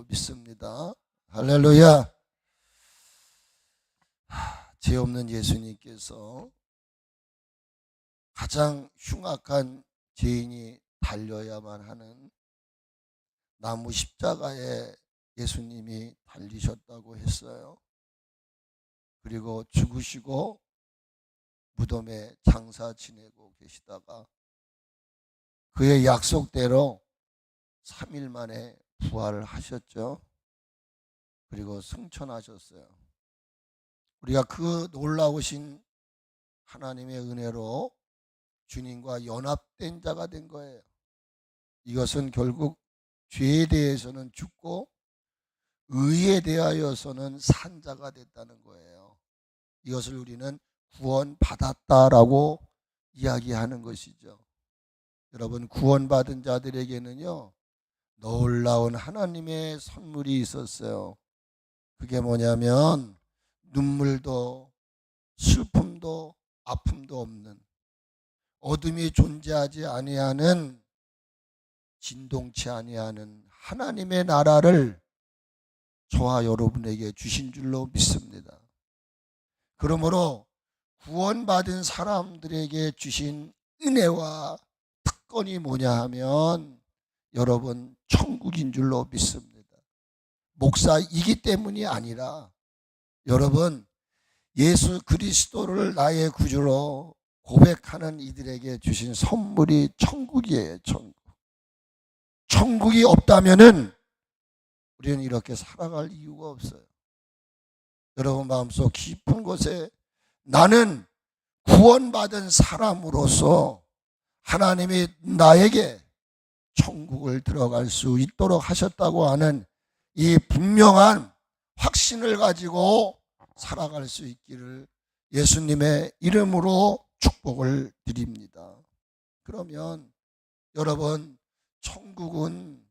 줄로 믿습니다. 할렐루야. 죄 없는 예수님께서 가장 흉악한 죄인이 달려야만 하는 나무 십자가에 예수님이 달리셨다고 했어요. 그리고 죽으시고 무덤에 장사 지내고 계시다가 그의 약속대로 3일 만에 부활을 하셨죠. 그리고 승천하셨어요. 우리가 그 놀라우신 하나님의 은혜로 주님과 연합된 자가 된 거예요. 이것은 결국 죄에 대해서는 죽고 의에 대하여서는 산 자가 됐다는 거예요. 이것을 우리는 구원받았다라고 이야기하는 것이죠. 여러분, 구원받은 자들에게는요, 놀라운 하나님의 선물이 있었어요. 그게 뭐냐면 눈물도 슬픔도 아픔도 없는, 어둠이 존재하지 아니하는, 진동치 아니하는 하나님의 나라를 저와 여러분에게 주신 줄로 믿습니다. 그러므로 구원받은 사람들에게 주신 은혜와 특권이 뭐냐 하면 여러분, 천국인 줄로 믿습니다. 목사이기 때문이 아니라 여러분, 예수 그리스도를 나의 구주로 고백하는 이들에게 주신 선물이 천국이에요. 천국. 천국이 없다면은 우리는 이렇게 살아갈 이유가 없어요. 여러분 마음속 깊은 곳에 나는 구원받은 사람으로서 하나님이 나에게 천국을 들어갈 수 있도록 하셨다고 하는 이 분명한 확신을 가지고 살아갈 수 있기를 예수님의 이름으로 축복을 드립니다. 그러면 여러분, 천국은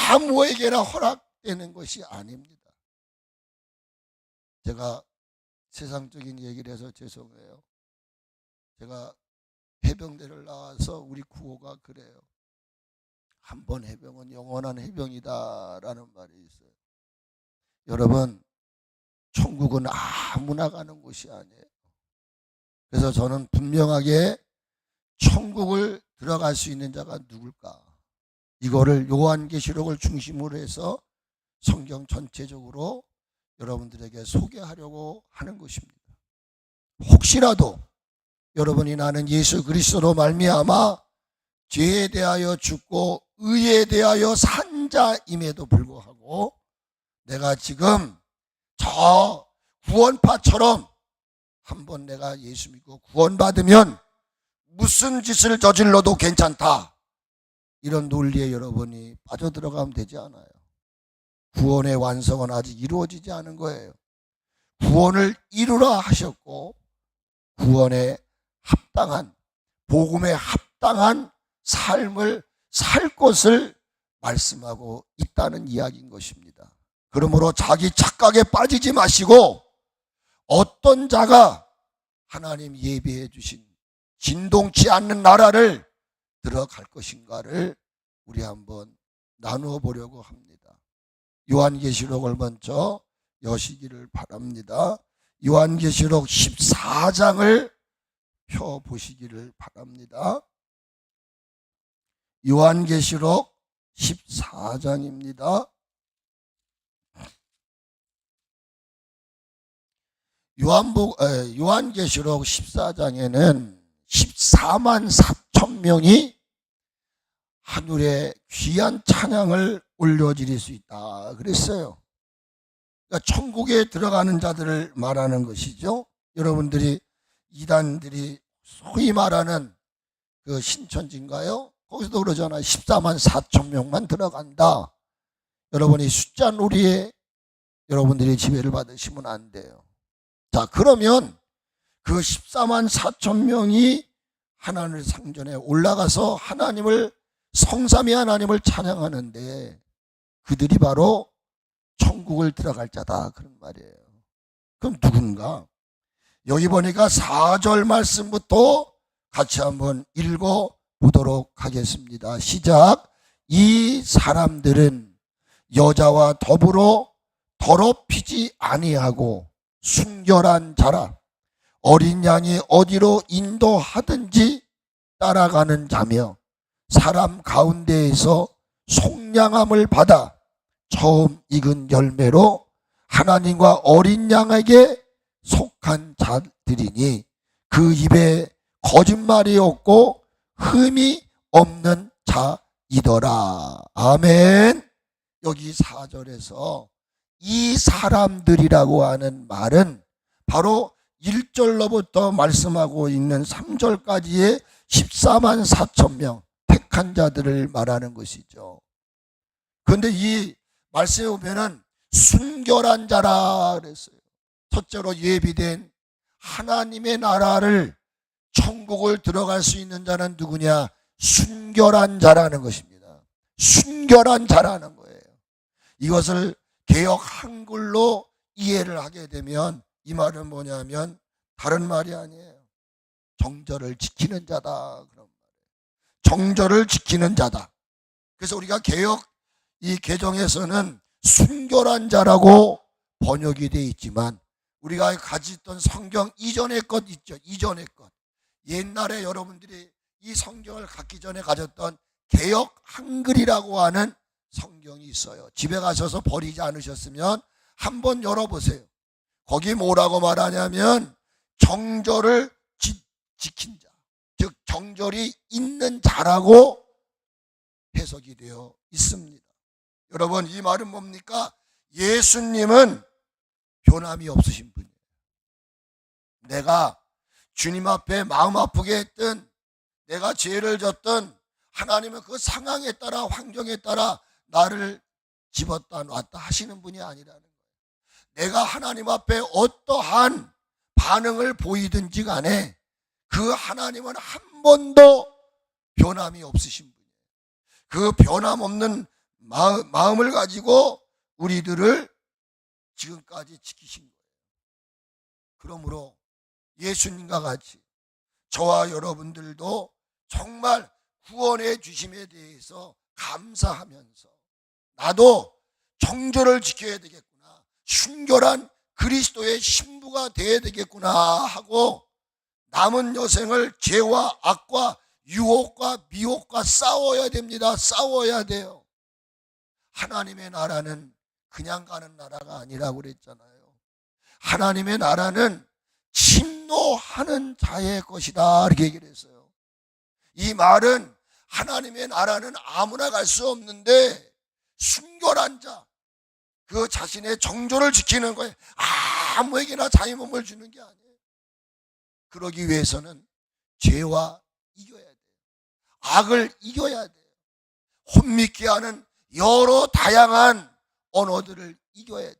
아무에게나 허락되는 것이 아닙니다. 제가 세상적인 얘기를 해서 죄송해요. 제가 해병대를 나와서 우리 구호가 그래요. 한 번 해병은 영원한 해병이다라는 말이 있어요. 여러분, 천국은 아무나 가는 곳이 아니에요. 그래서 저는 분명하게 천국을 들어갈 수 있는 자가 누굴까? 이거를 요한계시록을 중심으로 해서 성경 전체적으로 여러분들에게 소개하려고 하는 것입니다. 혹시라도 여러분이 나는 예수 그리스도로 말미암아 죄에 대하여 죽고 의에 대하여 산 자임에도 불구하고 내가 지금 저 구원파처럼 한번 내가 예수 믿고 구원받으면 무슨 짓을 저질러도 괜찮다, 이런 논리에 여러분이 빠져들어가면 되지 않아요. 구원의 완성은 아직 이루어지지 않은 거예요. 구원을 이루라 하셨고 구원에 합당한, 복음에 합당한 삶을 살 것을 말씀하고 있다는 이야기인 것입니다. 그러므로 자기 착각에 빠지지 마시고 어떤 자가 하나님 예비해 주신 진동치 않는 나라를 들어갈 것인가를 우리 한번 나누어 보려고 합니다. 요한계시록을 먼저 여시기를 바랍니다. 요한계시록 14장을 펴보시기를 바랍니다. 요한계시록 14장입니다. 요한계시록 14장에는 14만 4천 명이 하늘에 귀한 찬양을 올려드릴 수 있다 그랬어요. 그러니까 천국에 들어가는 자들을 말하는 것이죠. 여러분들이 이단들이 소위 말하는 그 신천지인가요? 거기서도 그러잖아요. 14만 4천 명만 들어간다. 여러분이 숫자 놀이에 여러분들이 지배를 받으시면 안 돼요. 자, 그러면 그 14만 4천 명이 하나님 상전에 올라가서 하나님을, 성삼위 하나님을 찬양하는데 그들이 바로 천국을 들어갈 자다, 그런 말이에요. 그럼 누군가? 여기 보니까 4절 말씀부터 같이 한번 읽어 보도록 하겠습니다. 시작. 이 사람들은 여자와 더불어 더럽히지 아니하고 순결한 자라. 어린 양이 어디로 인도하든지 따라가는 자며 사람 가운데에서 속량함을 받아 처음 익은 열매로 하나님과 어린 양에게 속한 자들이니 그 입에 거짓말이 없고 흠이 없는 자이더라. 아멘. 여기 4절에서 이 사람들이라고 하는 말은 바로 1절로부터 말씀하고 있는 3절까지의 14만 4천 명 택한 자들을 말하는 것이죠. 그런데 이 말씀에 보면은 순결한 자라 그랬어요. 첫째로 예비된 하나님의 나라를 천국을 들어갈 수 있는 자는 누구냐? 순결한 자라는 것입니다. 순결한 자라는 거예요. 이것을 개역 한글로 이해를 하게 되면 이 말은 뭐냐면 다른 말이 아니에요. 정절을 지키는 자다 그런 말이에요. 정절을 지키는 자다. 그래서 우리가 개역 이 개정에서는 순결한 자라고 번역이 되어 있지만 우리가 가지던 성경 이전의 것 있죠. 이전의 것. 옛날에 여러분들이 이 성경을 갖기 전에 가졌던 개역 한글이라고 하는 성경이 있어요. 집에 가셔서 버리지 않으셨으면 한번 열어보세요. 거기 뭐라고 말하냐면 정절을 지킨 자, 즉 정절이 있는 자라고 해석이 되어 있습니다. 여러분, 이 말은 뭡니까? 예수님은 변함이 없으신 분이에요. 내가 주님 앞에 마음 아프게 했든 내가 죄를 졌든 하나님은 그 상황에 따라 환경에 따라 나를 집었다 놨다 하시는 분이 아니라는 거예요. 내가 하나님 앞에 어떠한 반응을 보이든지 간에 그 하나님은 한 번도 변함이 없으신 분이에요. 그 변함없는 마음을 가지고 우리들을 지금까지 지키신 거예요. 그러므로 예수님과 같이 저와 여러분들도 정말 구원해 주심에 대해서 감사하면서 나도 정절을 지켜야 되겠구나, 순결한 그리스도의 신부가 되어야 되겠구나 하고 남은 여생을 죄와 악과 유혹과 미혹과 싸워야 됩니다. 싸워야 돼요. 하나님의 나라는 그냥 가는 나라가 아니라고 그랬잖아요. 하나님의 나라는 침노하는 자의 것이다 이렇게 얘기를 했어요. 이 말은 하나님의 나라는 아무나 갈 수 없는데 순결한 자, 그 자신의 정조를 지키는 거예요. 아무에게나 자기 몸을 주는 게 아니에요. 그러기 위해서는 죄와 이겨야 돼요. 악을 이겨야 돼요. 혼미케 하는 여러 다양한 언어들을 이겨야 돼요.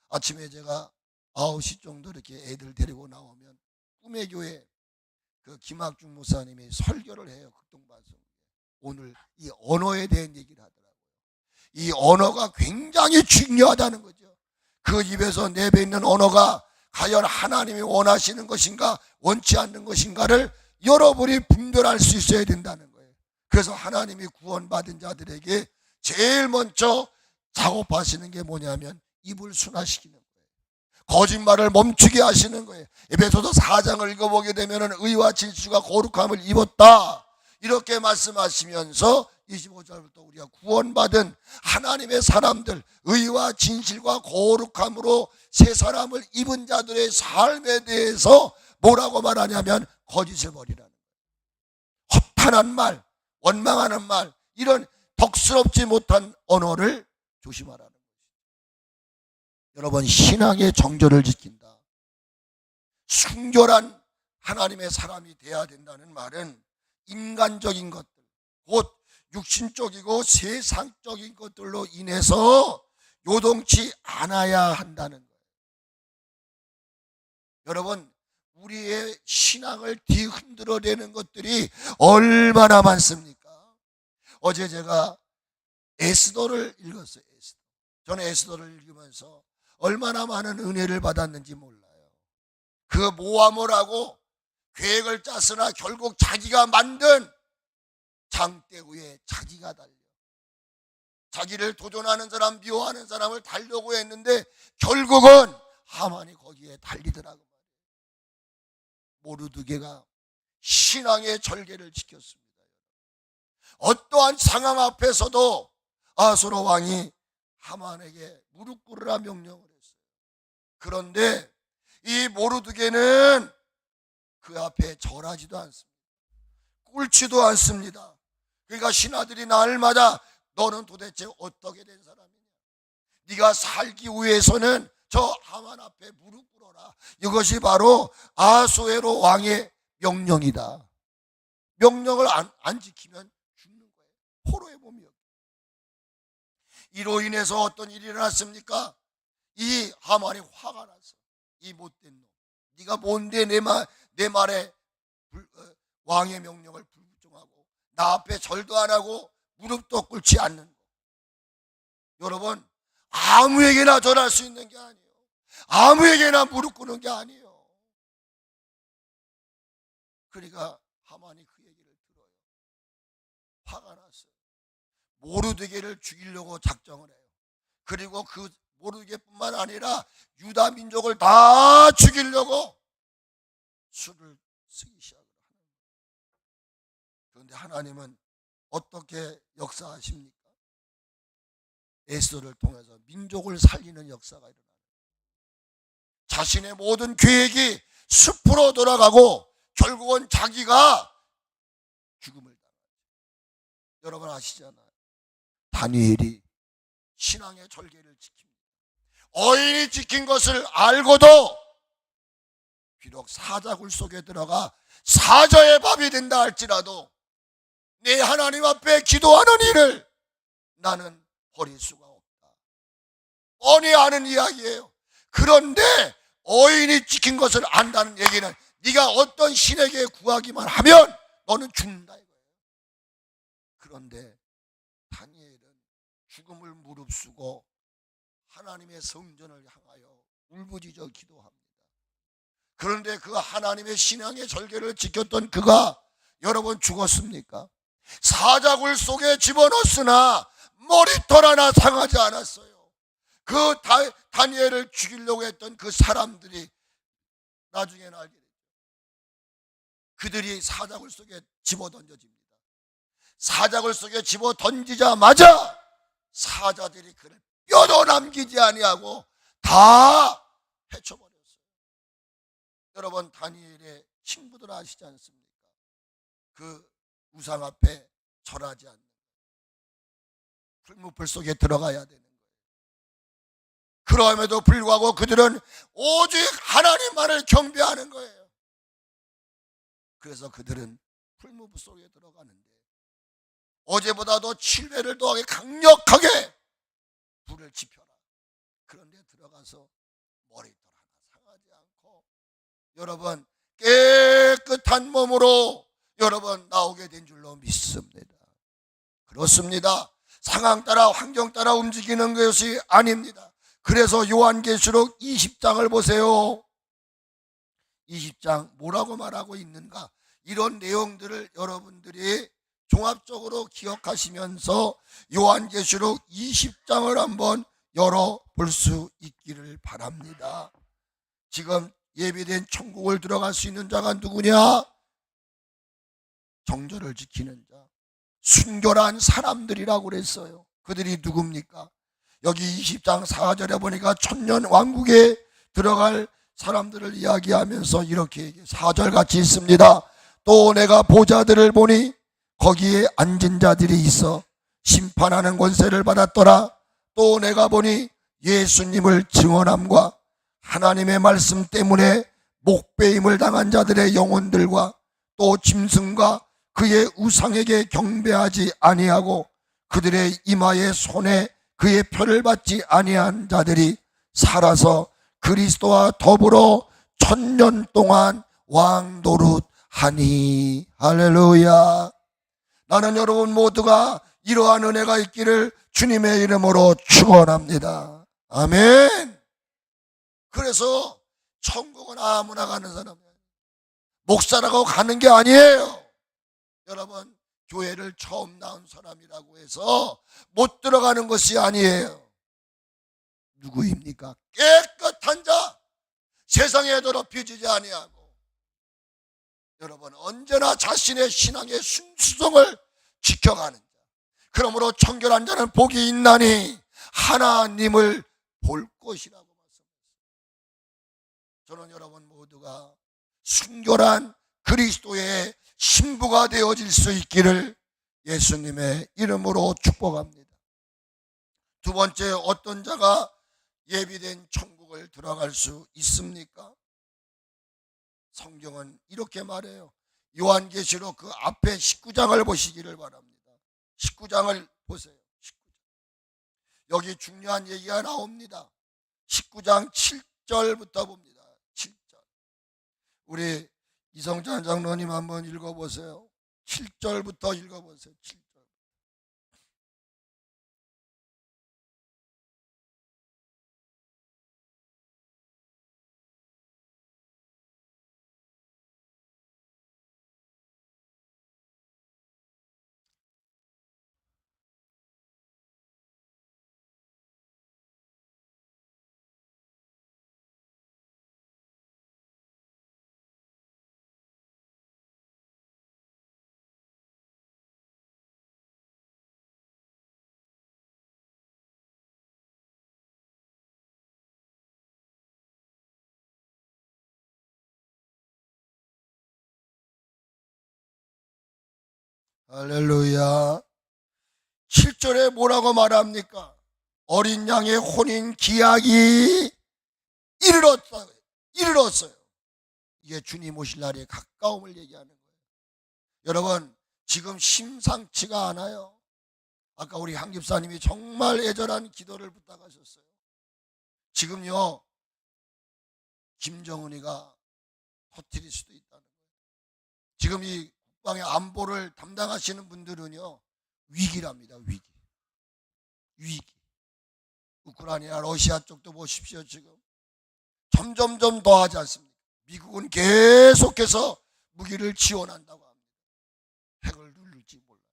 아침에 제가 9시 정도 이렇게 애들 데리고 나오면 꿈의 교회 그 김학중 목사님이 설교를 해요. 극동방송. 오늘 이 언어에 대한 얘기를 하더라고요. 이 언어가 굉장히 중요하다는 거죠. 그 입에서 내뱉는 언어가 과연 하나님이 원하시는 것인가 원치 않는 것인가를 여러분이 분별할 수 있어야 된다는 거예요. 그래서 하나님이 구원받은 자들에게 제일 먼저 작업하시는 게 뭐냐면 입을 순화시키는 거예요. 거짓말을 멈추게 하시는 거예요. 에베소서 4장을 읽어보게 되면 의와 진실과 거룩함을 입었다 이렇게 말씀하시면서 25절부터 우리가 구원받은 하나님의 사람들, 의와 진실과 거룩함으로 새 사람을 입은 자들의 삶에 대해서 뭐라고 말하냐면 거짓을 버리라는 거예요. 허탄한 말, 원망하는 말, 이런 덕스럽지 못한 언어를 조심하라는 거예요. 여러분, 신앙의 정절을 지킨다, 순결한 하나님의 사람이 돼야 된다는 말은 인간적인 것들, 곧 육신적이고 세상적인 것들로 인해서 요동치 않아야 한다는 거예요. 여러분, 우리의 신앙을 뒤흔들어내는 것들이 얼마나 많습니까? 어제 제가 에스더를 읽었어요. 에스더. 저는 에스더를 읽으면서 얼마나 많은 은혜를 받았는지 몰라요. 그 모함을 하고 계획을 짰으나 결국 자기가 만든 장대 위에 자기가 달려 자기를 도전하는 사람, 미워하는 사람을 달려고 했는데 결국은 하만이 거기에 달리더라고. 모르드게가 신앙의 절개를 지켰습니다. 어떠한 상황 앞에서도 아수르 왕이 하만에게 무릎 꿇으라 명령을 했어요. 그런데 이 모르드게는 그 앞에 절하지도 않습니다. 꿇지도 않습니다. 그러니까 신하들이 날마다 너는 도대체 어떻게 된 사람이냐? 네가 살기 위해서는 저 하만 앞에 무릎 꿇어라. 이것이 바로 아수에로 왕의 명령이다. 명령을 안 지키면 죽는 거예요. 포로의 몸이요. 이로 인해서 어떤 일이 일어났습니까? 이 하만이 화가 났어. 이 못된 놈, 네가 뭔데 내 말에 왕의 명령을 불복종하고 나 앞에 절도 안 하고 무릎도 꿇지 않는 거. 여러분, 아무에게나 절할 수 있는 게 아니에요. 아무에게나 무릎 꿇는 게 아니에요. 그러니까 하만이 그 얘기를 들어요. 화가 났어요. 모르드게를 죽이려고 작정을 해요. 그리고 그 모르드게뿐만 아니라 유다 민족을 다 죽이려고 수를 쓰기 시작을 하는 거예요. 그런데 하나님은 어떻게 역사하십니까? 에스더를 통해서 민족을 살리는 역사가 일어나요. 자신의 모든 계획이 숲으로 돌아가고 결국은 자기가 죽음을 당하죠. 여러분 아시잖아요. 다니엘이 신앙의 절개를 지킵니다. 어인이 지킨 것을 알고도 비록 사자굴 속에 들어가 사자의 밥이 된다 할지라도 내 하나님 앞에 기도하는 일을 나는 버릴 수가 없다. 뻔히 아는 이야기예요. 그런데 어인이 지킨 것을 안다는 얘기는 네가 어떤 신에게 구하기만 하면 너는 죽는다 이거예요. 그런데 다니엘은 죽음을 무릅쓰고 하나님의 성전을 향하여 울부짖어 기도합니다. 그런데 그 하나님의 신앙의 절개를 지켰던 그가 여러분 죽었습니까? 사자굴 속에 집어넣었으나 머리털 하나 상하지 않았어요. 그 다니엘을 죽이려고 했던 그 사람들이 나중에는 알게 됐죠. 그들이 사자굴 속에 집어던져집니다. 사자굴 속에 집어던지자마자 사자들이 그를 뼈도 남기지 아니하고 다 해쳐버렸어요. 여러분 다니엘의 친구들 아시지 않습니까? 그 우상 앞에 절하지 않는 풀무불 속에 들어가야 되는 거예요. 그럼에도 불구하고 그들은 오직 하나님만을 경배하는 거예요. 그래서 그들은 풀무불 속에 들어가는데 어제보다도 7배를 더하게 강력하게 불을 지펴라. 그런데 들어가서 머리털 하나 상하지 않고 여러분 깨끗한 몸으로 여러분 나오게 된 줄로 믿습니다. 그렇습니다. 상황 따라 환경 따라 움직이는 것이 아닙니다. 그래서 요한계시록 20장을 보세요. 20장 뭐라고 말하고 있는가? 이런 내용들을 여러분들이 종합적으로 기억하시면서 요한계시록 20장을 한번 열어볼 수 있기를 바랍니다. 지금 예비된 천국을 들어갈 수 있는 자가 누구냐? 정절을 지키는 자, 순결한 사람들이라고 그랬어요. 그들이 누굽니까? 여기 20장 4절에 보니까 천년 왕국에 들어갈 사람들을 이야기하면서 이렇게 4절 같이 있습니다. 또 내가 보좌들을 보니 거기에 앉은 자들이 있어 심판하는 권세를 받았더라. 또 내가 보니 예수님을 증언함과 하나님의 말씀 때문에 목배임을 당한 자들의 영혼들과 또 짐승과 그의 우상에게 경배하지 아니하고 그들의 이마에 손에 그의 표를 받지 아니한 자들이 살아서 그리스도와 더불어 1000년 동안 왕노릇하니. 할렐루야. 나는 여러분 모두가 이러한 은혜가 있기를 주님의 이름으로 축원합니다. 아멘. 그래서 천국은 아무나 가는 사람이에요. 목사라고 가는 게 아니에요. 여러분 교회를 처음 나온 사람이라고 해서 못 들어가는 것이 아니에요. 누구입니까? 깨끗한 자, 세상에 더럽혀지지 아니하고, 여러분 언제나 자신의 신앙의 순수성을 지켜가는 자, 그러므로 청결한 자는 복이 있나니 하나님을 볼 것이라고 말씀했습니다. 저는 여러분 모두가 순결한 그리스도의 신부가 되어질 수 있기를 예수님의 이름으로 축복합니다. 두 번째, 어떤 자가 예비된 천국을 들어갈 수 있습니까? 성경은 이렇게 말해요. 요한계시록 그 앞에 19장을 보시기를 바랍니다. 19장을 보세요. 19장. 여기 중요한 얘기가 나옵니다. 19장 7절부터 봅니다. 7절. 우리 이성찬 장로님 한번 읽어보세요. 7절부터 읽어보세요. 7절. 할렐루야. 7절에 뭐라고 말합니까? 어린 양의 혼인 기약이 이르렀어요. 이게 주님 오실 날의 가까움을 얘기하는 거예요. 여러분, 지금 심상치가 않아요. 아까 우리 한 집사님이 정말 애절한 기도를 부탁하셨어요. 지금요, 김정은이가 터뜨릴 수도 있다는 거예요. 지금 이 국방의 안보를 담당하시는 분들은요, 위기랍니다. 위기. 우크라이나 러시아 쪽도 보십시오. 지금 점점점 더 하지 않습니까? 미국은 계속해서 무기를 지원한다고 합니다. 핵을 누를지 몰라요.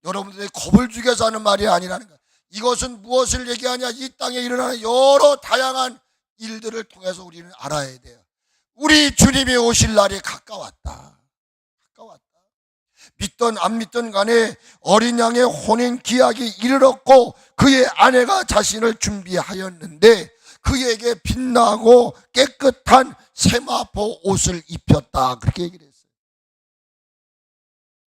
여러분들이 겁을 주게서 하는 말이 아니라는 거예요. 이것은 무엇을 얘기하냐? 이 땅에 일어나는 여러 다양한 일들을 통해서 우리는 알아야 돼요. 우리 주님이 오실 날이 가까웠다. 믿던 안 믿던 간에 어린 양의 혼인 기약이 이르렀고 그의 아내가 자신을 준비하였는데 그에게 빛나고 깨끗한 세마포 옷을 입혔다. 그렇게 얘기를 했어요.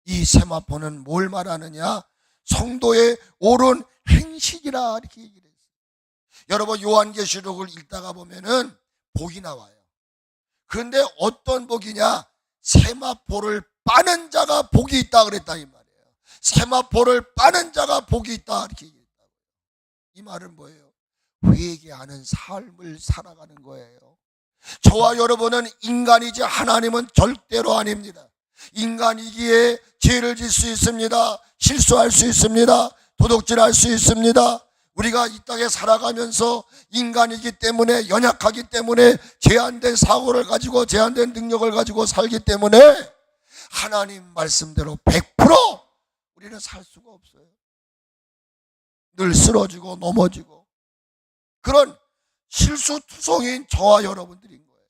이 세마포는 뭘 말하느냐? 성도의 옳은 행실이라 이렇게 얘기를 했어요. 여러분, 요한계시록을 읽다가 보면은 복이 나와요. 그런데 어떤 복이냐? 세마포를 빠는 자가 복이 있다 그랬다 이 말이에요. 세마포를 빠는 자가 복이 있다 이렇게 얘기했다고요. 이 말은 뭐예요? 회개하는 삶을 살아가는 거예요. 저와 여러분은 인간이지 하나님은 절대로 아닙니다. 인간이기에 죄를 질 수 있습니다. 실수할 수 있습니다. 도둑질할 수 있습니다. 우리가 이 땅에 살아가면서 인간이기 때문에, 연약하기 때문에, 제한된 사고를 가지고 제한된 능력을 가지고 살기 때문에 하나님 말씀대로 100% 우리는 살 수가 없어요. 늘 쓰러지고 넘어지고 그런 실수투성인 저와 여러분들인 거예요.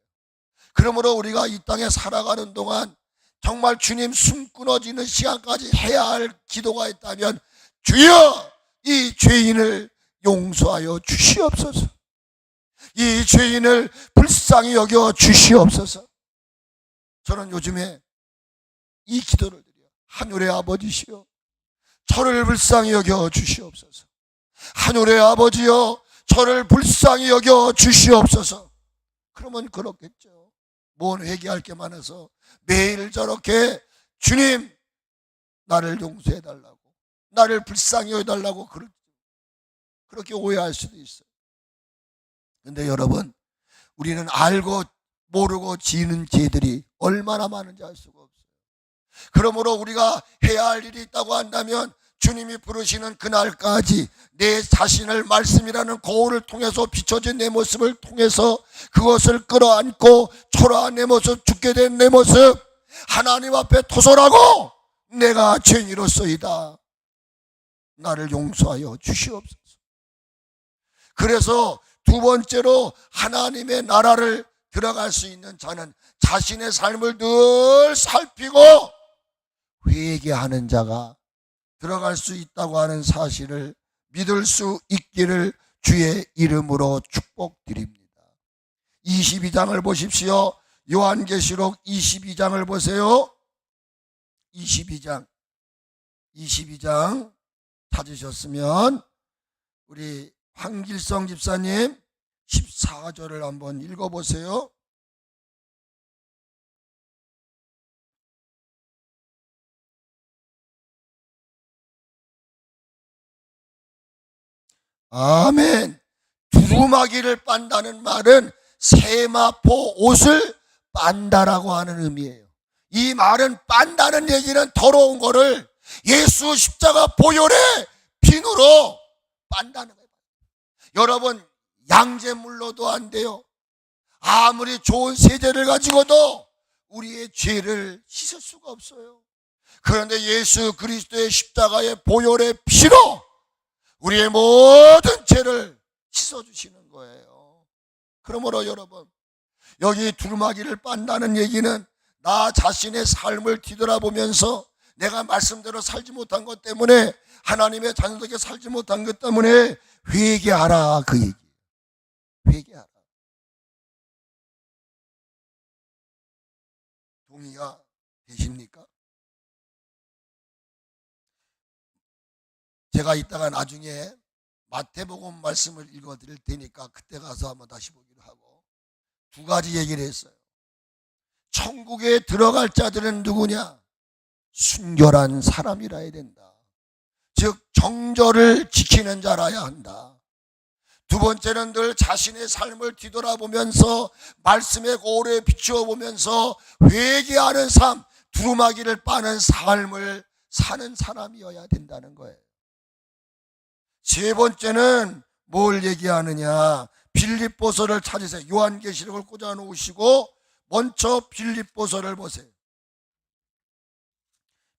그러므로 우리가 이 땅에 살아가는 동안 정말 주님 숨 끊어지는 시간까지 해야 할 기도가 있다면, 주여 이 죄인을 용서하여 주시옵소서. 이 죄인을 불쌍히 여겨 주시옵소서. 저는 요즘에 이 기도를 드려요. 하늘의 아버지시여, 저를 불쌍히 여겨 주시옵소서. 하늘의 아버지여, 저를 불쌍히 여겨 주시옵소서. 그러면 그렇겠죠. 뭔 회개할 게 많아서 매일 저렇게 주님 나를 용서해달라고, 나를 불쌍히 여겨달라고 그렇게 오해할 수도 있어요. 그런데 여러분, 우리는 알고 모르고 지는 죄들이 얼마나 많은지 알 수가 없어요. 그러므로 우리가 해야 할 일이 있다고 한다면 주님이 부르시는 그날까지 내 자신을 말씀이라는 거울을 통해서 비춰진 내 모습을 통해서 그것을 끌어안고 초라한 내 모습, 죽게 된 내 모습 하나님 앞에 토설하고 내가 죄인이로소이다. 나를 용서하여 주시옵소서. 그래서 두 번째로 하나님의 나라를 들어갈 수 있는 자는 자신의 삶을 늘 살피고 회개하는 자가 들어갈 수 있다고 하는 사실을 믿을 수 있기를 주의 이름으로 축복드립니다. 22장을 보십시오. 요한계시록 22장을 보세요. 22장 찾으셨으면 우리 황길성 집사님 14절을 한번 읽어보세요. 아멘. 두루마기를 빤다는 말은 세마포 옷을 빤다라고 하는 의미예요. 이 말은 빤다는 얘기는 더러운 거를 예수 십자가 보혈의 비누로 빤다는 거예요. 여러분, 양잿물로도 안 돼요. 아무리 좋은 세제를 가지고도 우리의 죄를 씻을 수가 없어요. 그런데 예수 그리스도의 십자가의 보혈의 피로 우리의 모든 죄를 씻어주시는 거예요. 그러므로 여러분, 여기 두루마기를 빤다는 얘기는 나 자신의 삶을 뒤돌아보면서 내가 말씀대로 살지 못한 것 때문에, 하나님의 자녀답게 살지 못한 것 때문에 회개하라, 그 얘기예요. 회개하라. 동의가 되십니까? 제가 이따가 나중에 마태복음 말씀을 읽어드릴 테니까 그때 가서 한번 다시 보기로 하고, 두 가지 얘기를 했어요. 천국에 들어갈 자들은 누구냐? 순결한 사람이라 해야 된다. 즉 정절을 지키는 자라야 한다. 두 번째는 늘 자신의 삶을 뒤돌아보면서 말씀의 거울에 비추어 보면서 회개하는 삶, 두루마기를 빠는 삶을 사는 사람이어야 된다는 거예요. 세 번째는 뭘 얘기하느냐? 빌립보서를 찾으세요. 요한계시록을 꽂아 놓으시고 먼저 빌립보서를 보세요.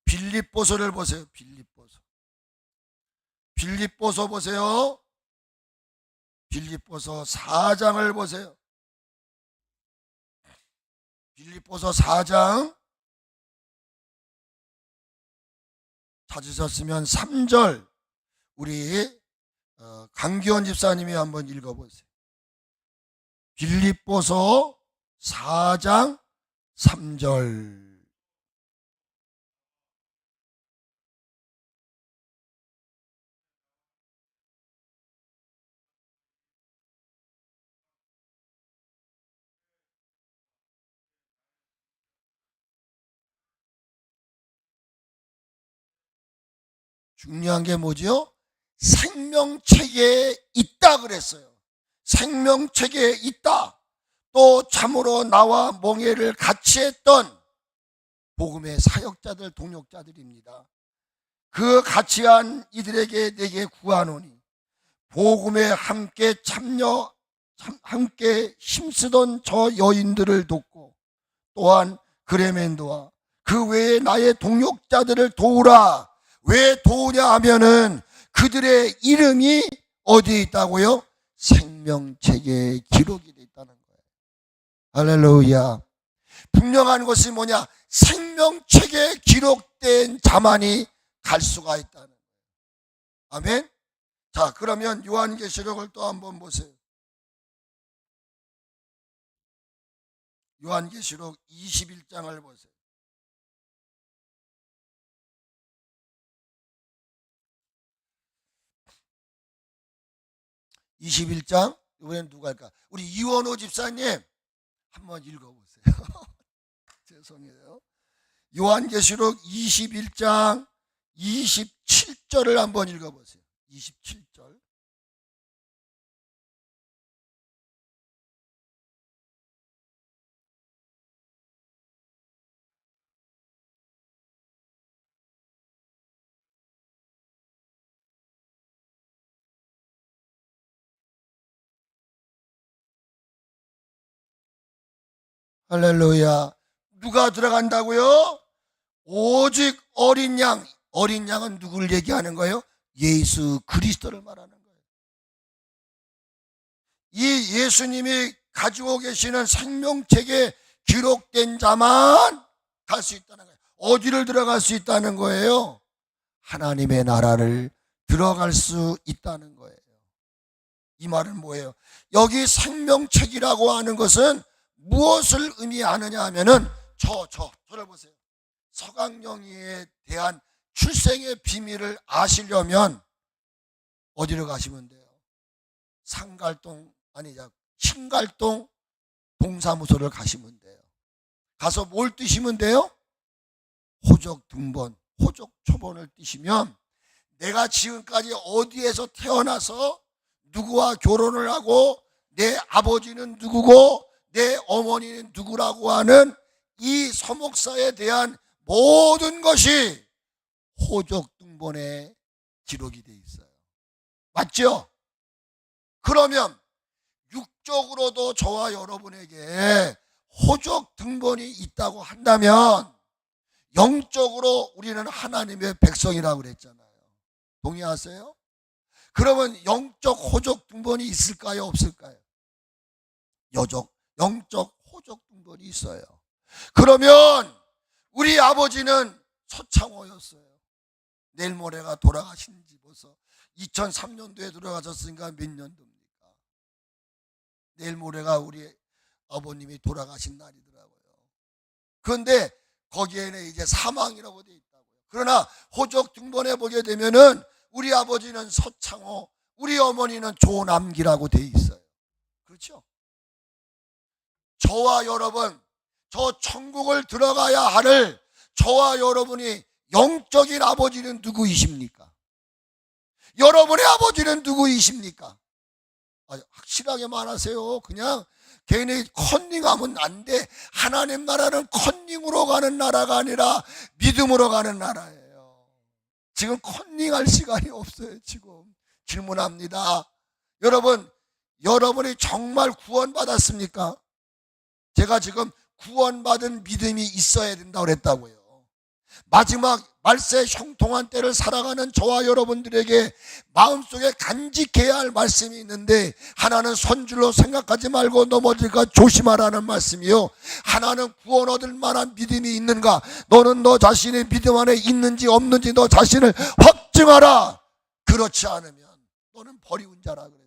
빌립보서를 보세요. 빌립보서 보세요. 빌립보서 4장을 보세요. 빌립보서 4장 찾으셨으면 3절 우리 강기원 집사님이 한번 읽어보세요. 빌립보서 4장 3절. 중요한 게 뭐죠? 생명책에 있다 그랬어요. 생명책에 있다. 또 참으로 나와 멍에를 같이 했던 복음의 사역자들, 동역자들입니다. 그 같이 한 이들에게 내게 구하노니 복음에 함께 함께 힘쓰던 저 여인들을 돕고, 또한 그레멘도와 그 외에 나의 동역자들을 도우라. 왜 도우냐 하면은 그들의 이름이 어디에 있다고요? 생명책에 기록이 되어 있다는 거예요. 할렐루야. 분명한 것이 뭐냐? 생명책에 기록된 자만이 갈 수가 있다는 거예요. 아멘. 자, 그러면 요한계시록을 또 한번 보세요. 요한계시록 21장을 보세요. 21장, 이번엔 누가 할까? 우리 이원호 집사님 한번 읽어보세요. 죄송해요. 요한계시록 21장 27절을 한번 읽어보세요. 27절. 할렐루야. 누가 들어간다고요? 오직 어린 양. 어린 양은 누구를 얘기하는 거예요? 예수 그리스도를 말하는 거예요. 이 예수님이 가지고 계시는 생명책에 기록된 자만 갈 수 있다는 거예요. 어디를 들어갈 수 있다는 거예요? 하나님의 나라를 들어갈 수 있다는 거예요. 이 말은 뭐예요? 여기 생명책이라고 하는 것은 무엇을 의미하느냐 하면은 저를 보세요. 서강영이에 대한 출생의 비밀을 아시려면 어디로 가시면 돼요? 신갈동 동사무소를 가시면 돼요. 가서 뭘 띄시면 돼요? 호적 등본, 호적 초본을 띄시면 내가 지금까지 어디에서 태어나서 누구와 결혼을 하고 내 아버지는 누구고 내 어머니는 누구라고 하는 이 서목사에 대한 모든 것이 호적 등본에 기록이 돼 있어요. 맞죠? 그러면 육적으로도 저와 여러분에게 호적 등본이 있다고 한다면 영적으로 우리는 하나님의 백성이라고 그랬잖아요. 동의하세요? 그러면 영적 호적 등본이 있을까요? 없을까요? 영적 호적 등본이 있어요. 그러면 우리 아버지는 서창호였어요. 내일 모레가 돌아가신 지 벌써 2003년도에 돌아가셨으니까 몇 년도입니까? 내일 모레가 우리 아버님이 돌아가신 날이더라고요. 그런데 거기에는 이제 사망이라고 되어 있다고요. 그러나 호적 등본에 보게 되면은 우리 아버지는 서창호, 우리 어머니는 조남기라고 되어 있어요. 그렇죠? 저와 여러분, 저 천국을 들어가야 할 저와 여러분이 영적인 아버지는 누구이십니까? 여러분의 아버지는 누구이십니까? 확실하게 말하세요. 그냥 괜히 컨닝하면 안 돼. 하나님 나라는 컨닝으로 가는 나라가 아니라 믿음으로 가는 나라예요. 지금 컨닝할 시간이 없어요. 지금 질문합니다. 여러분이 정말 구원받았습니까? 제가 지금 구원받은 믿음이 있어야 된다고 그랬다고요. 마지막 말세 형통한 때를 살아가는 저와 여러분들에게 마음속에 간직해야 할 말씀이 있는데, 하나는 선줄로 생각하지 말고 넘어질까 조심하라는 말씀이요, 하나는 구원 얻을 만한 믿음이 있는가, 너는 너 자신의 믿음 안에 있는지 없는지 너 자신을 확증하라. 그렇지 않으면 너는 버리운 자라 그랬어요.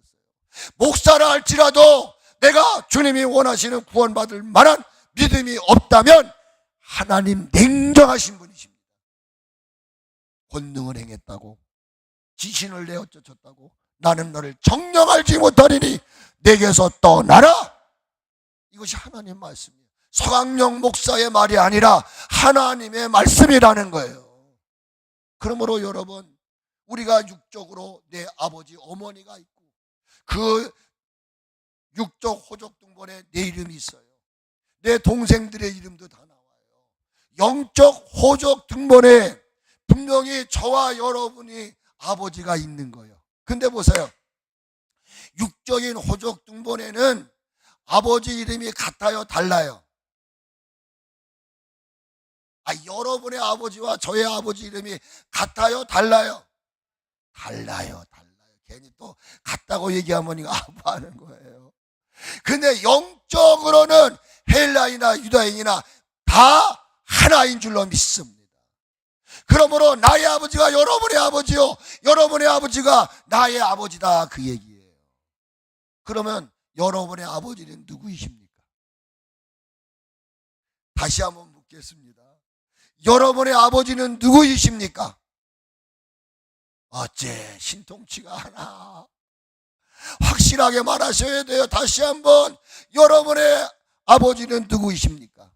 목사라 할지라도 내가 주님이 원하시는 구원받을 만한 믿음이 없다면 하나님 냉정하신 분이십니다. 권능을 행했다고, 지신을 내어 쫓았다고, 나는 너를 정녕 알지 못하리니 내게서 떠나라. 이것이 하나님 말씀이에요. 서강영 목사의 말이 아니라 하나님의 말씀이라는 거예요. 그러므로 여러분, 우리가 육적으로 내 아버지 어머니가 있고 그 육적 호적 등본에 내 이름이 있어요. 내 동생들의 이름도 다 나와요. 영적 호적 등본에 분명히 저와 여러분이 아버지가 있는 거예요. 근데 보세요. 육적인 호적 등본에는 아버지 이름이 같아요, 달라요? 여러분의 아버지와 저의 아버지 이름이 같아요, 달라요? 달라요. 괜히 또 같다고 얘기하면 이거 아파하는 거예요. 근데 영적으로는 헬라인이나 유다인이나 다 하나인 줄로 믿습니다. 그러므로 나의 아버지가 여러분의 아버지요, 여러분의 아버지가 나의 아버지다, 그 얘기예요. 그러면 여러분의 아버지는 누구이십니까? 다시 한번 묻겠습니다. 여러분의 아버지는 누구이십니까? 어째 신통치가 않아. 확실하게 말하셔야 돼요. 다시 한번, 여러분의 아버지는 누구이십니까?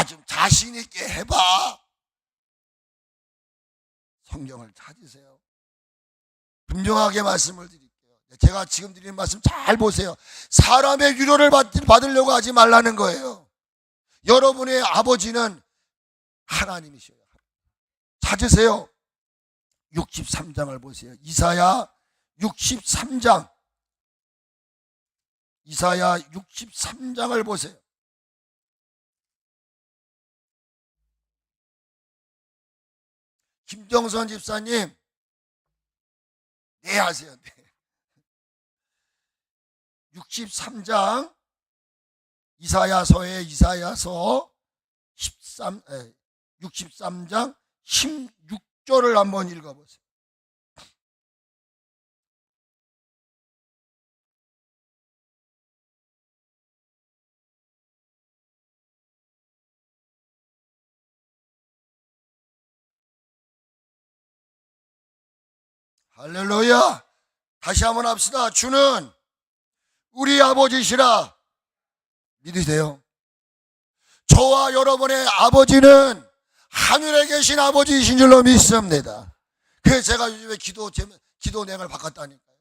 좀 자신 있게 해봐. 성경을 찾으세요. 분명하게 말씀을 드릴게요. 제가 지금 드리는 말씀 잘 보세요. 사람의 위로를 받으려고 하지 말라는 거예요. 여러분의 아버지는 하나님이셔요. 찾으세요. 63장을 보세요. 이사야 63장. 이사야 63장을 보세요. 김정선 집사님, 네 하세요. 네. 63장 이사야서 63장 16절을 한번 읽어보세요. 할렐루야. 다시 한번 합시다. 주는 우리 아버지시라. 믿으세요? 저와 여러분의 아버지는 하늘에 계신 아버지이신 줄로 믿습니다. 그래서 제가 요즘에 기도 내용을 바꿨다니까요.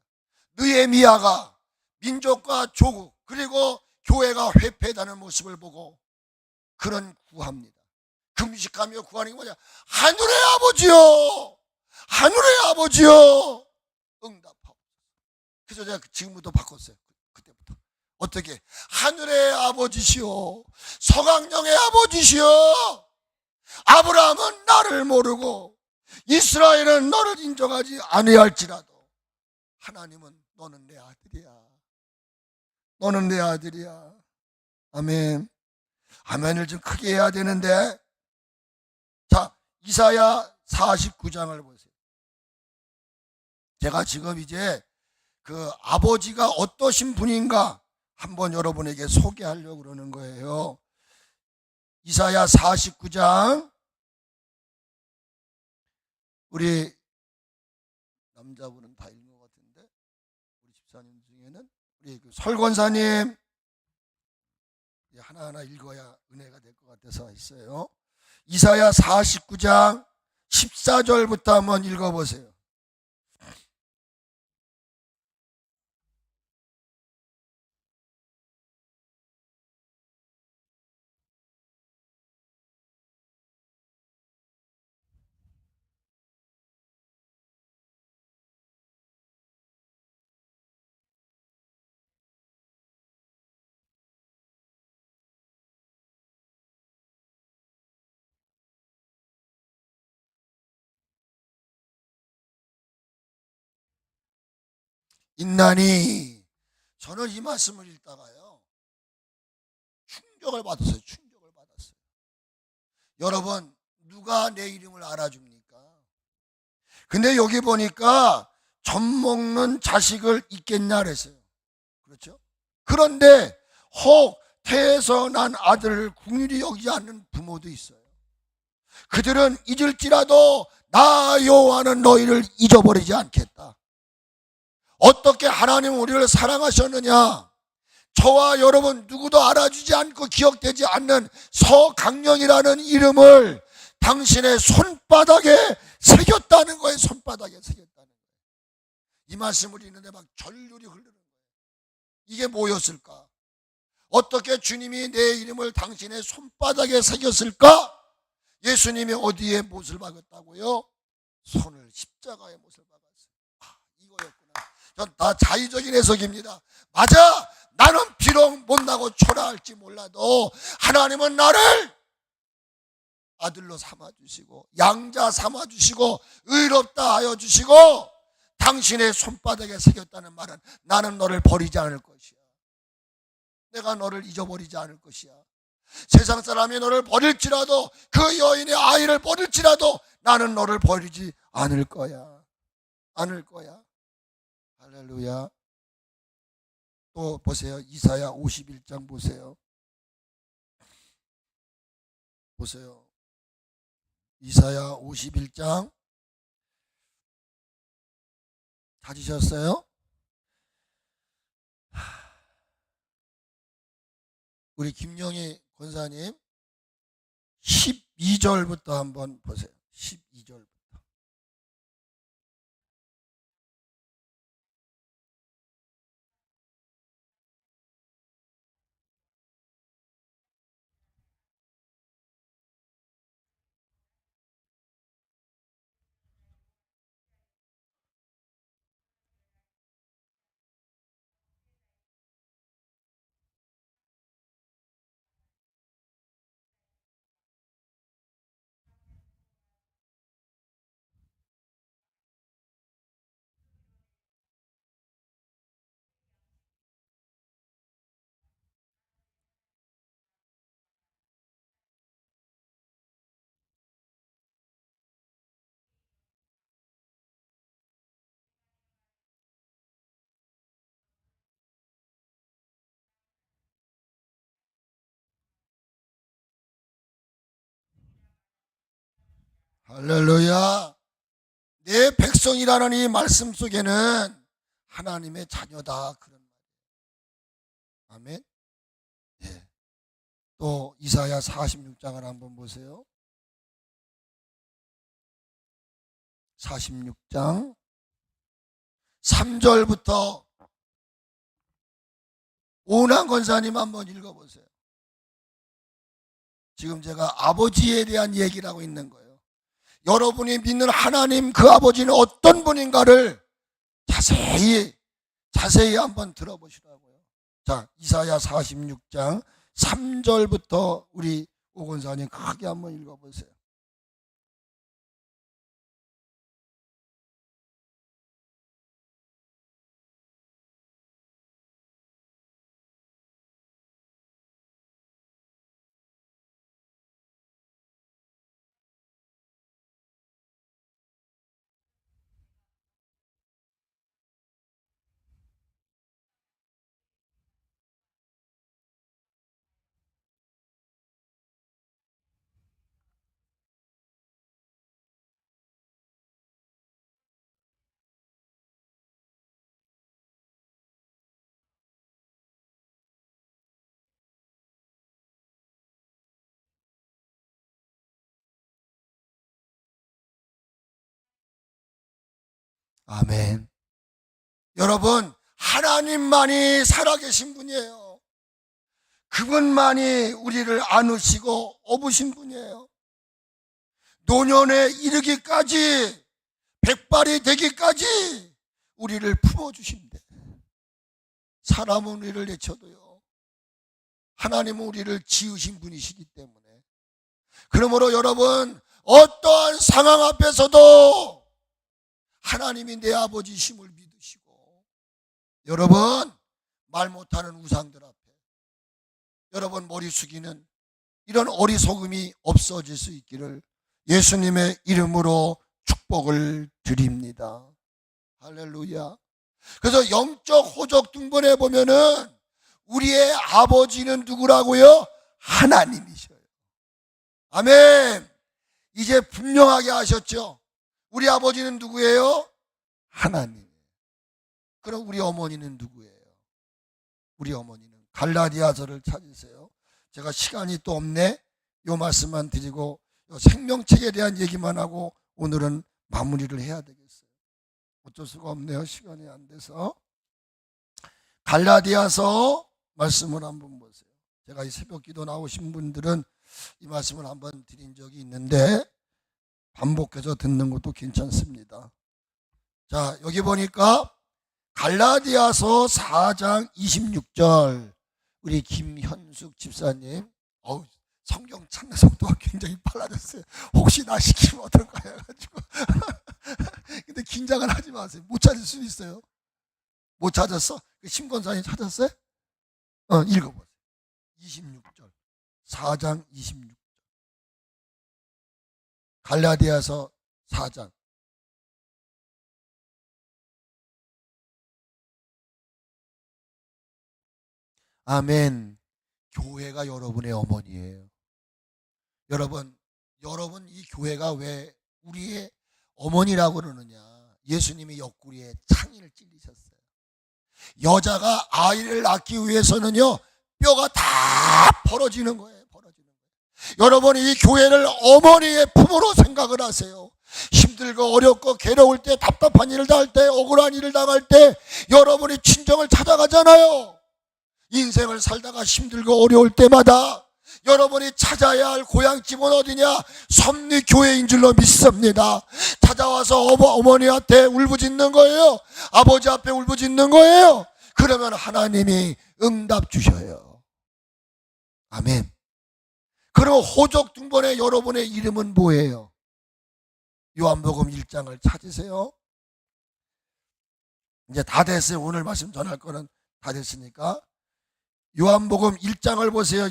느헤미야가 민족과 조국 그리고 교회가 회폐되는 모습을 보고 그런 구합니다. 금식하며 구하는 게 뭐냐? 하늘의 아버지요, 하늘의 아버지요, 응답하고. 그래서 제가 지금부터 바꿨어요. 그때부터 어떻게? 하늘의 아버지시요, 서강령의 아버지시요. 아브라함은 나를 모르고 이스라엘은 너를 인정하지 아니할지라도 하나님은 너는 내 아들이야, 너는 내 아들이야. 아멘. 아멘을 좀 크게 해야 되는데, 자, 이사야 49장을 보세요. 제가 지금 이제 그 아버지가 어떠신 분인가 한번 여러분에게 소개하려고 그러는 거예요. 이사야 49장, 우리 남자분은 다 읽은 것 같은데 우리 집사님 중에는 우리 그 설권사님 하나하나 읽어야 은혜가 될 것 같아서 했어요. 이사야 49장 14절부터 한번 읽어보세요. 있나니, 저는 이 말씀을 읽다가요 충격을 받았어요. 충격을 받았어요. 여러분, 누가 내 이름을 알아줍니까? 근데 여기 보니까 젖 먹는 자식을 잊겠냐 그랬어요. 그렇죠? 그런데 혹 태에서 난 아들을 긍휼히 여기지 않는 부모도 있어요. 그들은 잊을지라도 나 여호와는 너희를 잊어버리지 않겠다. 어떻게 하나님은 우리를 사랑하셨느냐? 저와 여러분 누구도 알아주지 않고 기억되지 않는 서강령이라는 이름을 당신의 손바닥에 새겼다는 거예요. 손바닥에 새겼다는 거예요. 이 말씀을 읽는데 막 전율이 흐르는 거예요. 이게 뭐였을까? 어떻게 주님이 내 이름을 당신의 손바닥에 새겼을까? 예수님이 어디에 못을 박았다고요? 손을 십자가에 못을 박았어요. 이거였구나. 전 다 자의적인 해석입니다. 맞아, 나는 비록 못나고 초라할지 몰라도 하나님은 나를 아들로 삼아주시고 양자 삼아주시고 의롭다 하여 주시고 당신의 손바닥에 새겼다는 말은 나는 너를 버리지 않을 것이야. 내가 너를 잊어버리지 않을 것이야. 세상 사람이 너를 버릴지라도, 그 여인의 아이를 버릴지라도 나는 너를 버리지 않을 거야. 않을 거야. 할렐루야. 또 보세요. 이사야 51장 보세요. 보세요. 이사야 51장 찾으셨어요? 우리 김영희 권사님 12절부터 한번 보세요. 12절. 할렐루야. 내 백성이라는 이 말씀 속에는 하나님의 자녀다, 그런 말이에요. 아멘. 예. 또 이사야 46장을 한번 보세요. 46장 3절부터 오은환 권사님 한번 읽어보세요. 지금 제가 아버지에 대한 얘기를 하고 있는 거예요. 여러분이 믿는 하나님, 그 아버지는 어떤 분인가를 자세히 한번 들어보시라고요. 자, 이사야 46장 3절부터 우리 오 권사님 크게 한번 읽어보세요. 아멘. 여러분, 하나님만이 살아계신 분이에요. 그분만이 우리를 안으시고 업으신 분이에요. 노년에 이르기까지, 백발이 되기까지 우리를 품어주신대. 사람은 우리를 내쳐도요, 하나님은 우리를 지으신 분이시기 때문에. 그러므로 여러분, 어떠한 상황 앞에서도 하나님이 내 아버지심을 믿으시고, 여러분, 말 못하는 우상들 앞에 여러분 머리 숙이는 이런 어리석음이 없어질 수 있기를 예수님의 이름으로 축복을 드립니다. 할렐루야. 그래서 영적 호적 등본에 보면은 우리의 아버지는 누구라고요? 하나님이셔요. 아멘. 이제 분명하게 하셨죠. 우리 아버지는 누구예요? 하나님. 그럼 우리 어머니는 누구예요? 우리 어머니는 갈라디아서를 찾으세요. 제가 시간이 또 없네. 요 말씀만 드리고 생명책에 대한 얘기만 하고 오늘은 마무리를 해야 되겠어요. 어쩔 수가 없네요. 시간이 안 돼서. 갈라디아서 말씀을 한번 보세요. 제가 이 새벽 기도 나오신 분들은 이 말씀을 한번 드린 적이 있는데 반복해서 듣는 것도 괜찮습니다. 자, 여기 보니까 갈라디아서 4장 26절 우리 김현숙 집사님, 성경 찾는 속도가 굉장히 빨라졌어요. 혹시 나 시키면 어떨까 해가지고 근데 긴장을 하지 마세요. 못 찾을 수 있어요. 못 찾았어? 심권사님 찾았어요? 읽어보세요. 26절 4장 26절 갈라디아서 4장. 아멘. 교회가 여러분의 어머니예요. 여러분 이 교회가 왜 우리의 어머니라고 그러느냐? 예수님이 옆구리에 창의를 찔리셨어요. 여자가 아이를 낳기 위해서는요, 뼈가 다 벌어지는 거예요. 여러분, 이 교회를 어머니의 품으로 생각을 하세요. 힘들고 어렵고 괴로울 때, 답답한 일을 당할 때, 억울한 일을 당할 때 여러분이 친정을 찾아가잖아요. 인생을 살다가 힘들고 어려울 때마다 여러분이 찾아야 할 고향집은 어디냐? 섭리교회인 줄로 믿습니다. 찾아와서 어머니한테 울부짖는 거예요. 아버지 앞에 울부짖는 거예요. 그러면 하나님이 응답 주셔요. 아멘. 그럼 호적 등본에 여러분의 이름은 뭐예요? 요한복음 1장을 찾으세요. 이제 다 됐어요. 오늘 말씀 전할 거는 다 됐으니까. 요한복음 1장을 보세요.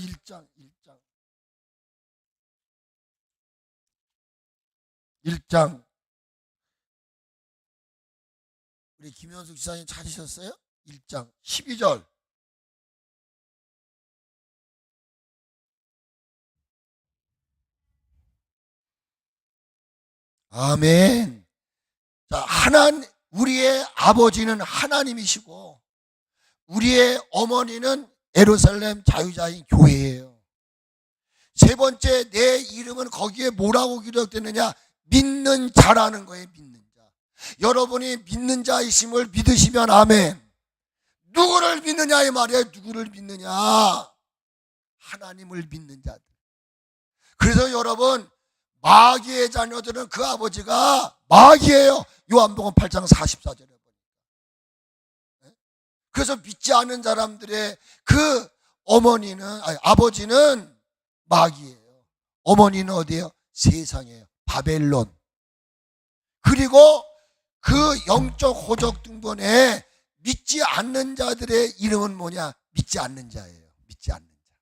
1장. 우리 김현숙 지사님 찾으셨어요? 1장 12절. 아멘. 자, 우리의 아버지는 하나님이시고 우리의 어머니는 예루살렘 자유자인 교회예요. 세 번째, 내 이름은 거기에 뭐라고 기록됐느냐? 믿는 자라는 거예요. 믿는 자. 여러분이 믿는 자이심을 믿으시면 아멘. 누구를 믿느냐 이 말이에요. 누구를 믿느냐? 하나님을 믿는 자들. 그래서 여러분, 마귀의 자녀들은 그 아버지가 마귀예요. 요한복음 8장 44절에 보니까. 그래서 믿지 않는 사람들의 그 아버지는 마귀예요. 어머니는 어디예요? 세상이에요. 바벨론. 그리고 그 영적 호적 등본에 믿지 않는 자들의 이름은 뭐냐? 믿지 않는 자예요. 믿지 않는 자.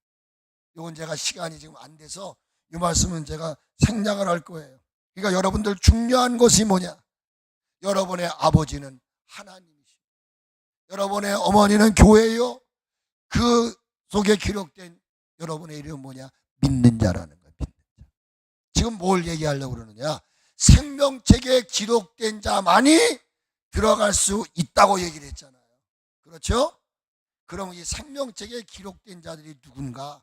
이건 제가 시간이 지금 안 돼서 이 말씀은 제가 생략을 할 거예요. 그러니까 여러분들 중요한 것이 뭐냐? 여러분의 아버지는 하나님이시고 여러분의 어머니는 교회요. 그 속에 기록된 여러분의 이름은 뭐냐? 믿는 자라는 거예요. 믿는 자. 지금 뭘 얘기하려고 그러느냐? 생명책에 기록된 자만이 들어갈 수 있다고 얘기를 했잖아요. 그렇죠? 그럼 이 생명책에 기록된 자들이 누군가?